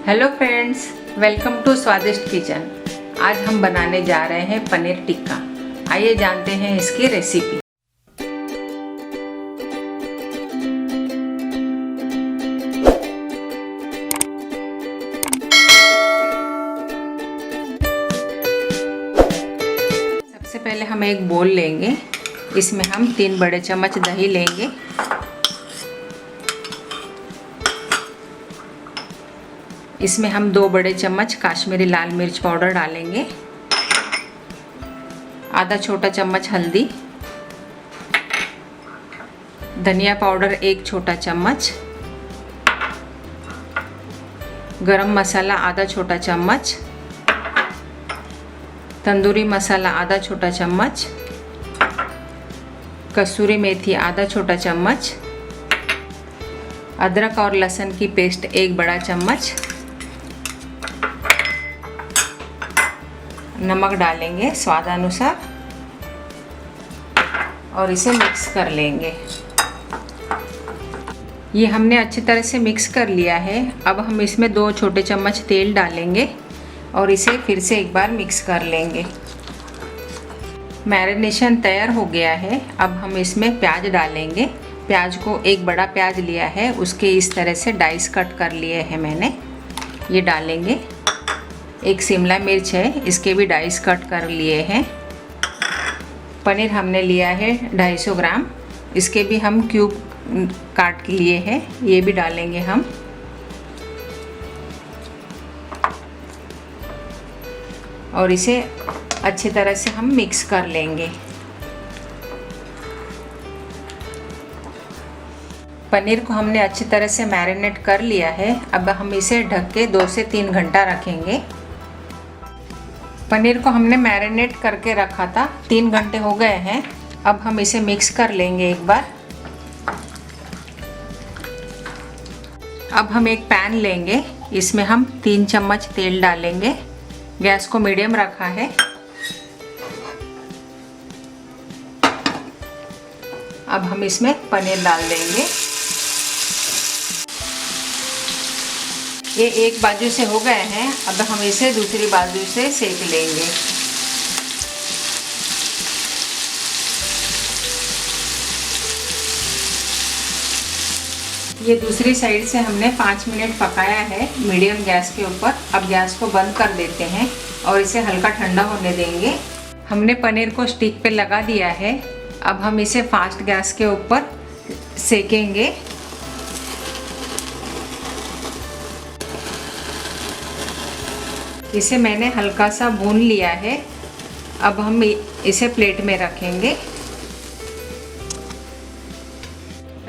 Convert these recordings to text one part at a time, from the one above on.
Hello friends, welcome to स्वादिष्ट kitchen. आज हम बनाने जा रहे हैं पनीर टिक्का। आइए जानते हैं इसकी रेसिपी। सबसे पहले हम एक बोल लेंगे। इसमें हम 3 बड़े चम्मच दही लेंगे। इसमें हम 2 बड़े चम्मच काश्मीरी लाल मिर्च पाउडर डालेंगे, आधा छोटा चम्मच हल्दी, धनिया पाउडर 1 छोटा चम्मच, गरम मसाला आधा छोटा चम्मच, तंदूरी मसाला आधा छोटा चम्मच, कसूरी मेथी आधा छोटा चम्मच, अदरक और लहसुन की पेस्ट 1 बड़ा चम्मच, नमक डालेंगे स्वादानुसार और इसे मिक्स कर लेंगे। ये हमने अच्छी तरह से मिक्स कर लिया है। अब हम इसमें 2 छोटे चम्मच तेल डालेंगे और इसे फिर से एक बार मिक्स कर लेंगे। मैरिनेशन तैयार हो गया है। अब हम इसमें प्याज डालेंगे। प्याज को 1 बड़ा प्याज लिया है, उसके इस तरह से डाइस कट कर लिए हैं मैंने, ये डालेंगे। 1 शिमला मिर्च है, इसके भी डाइस कट कर लिए हैं। पनीर हमने लिया है 250 ग्राम, इसके भी हम क्यूब काट के लिए हैं, ये भी डालेंगे हम। और इसे अच्छी तरह से हम मिक्स कर लेंगे। पनीर को हमने अच्छी तरह से मैरिनेट कर लिया है। अब हम इसे ढक के 2 से 3 घंटा रखेंगे। पनीर को हमने मैरिनेट करके रखा था, 3 घंटे हो गए हैं। अब हम इसे मिक्स कर लेंगे एक बार। अब हम एक पैन लेंगे, इसमें हम 3 चम्मच तेल डालेंगे। गैस को मीडियम रखा है। अब हम इसमें पनीर डाल देंगे। ये एक बाजू से हो गए हैं। अब हम इसे दूसरी बाजू से सेक लेंगे। ये दूसरी साइड से हमने 5 मिनट पकाया है मीडियम गैस के ऊपर। अब गैस को बंद कर देते हैं और इसे हल्का ठंडा होने देंगे। हमने पनीर को स्टिक पे लगा दिया है। अब हम इसे फास्ट गैस के ऊपर सेकेंगे। इसे मैंने हल्का सा भून लिया है। अब हम इसे प्लेट में रखेंगे।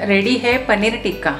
रेडी है पनीर टिक्का।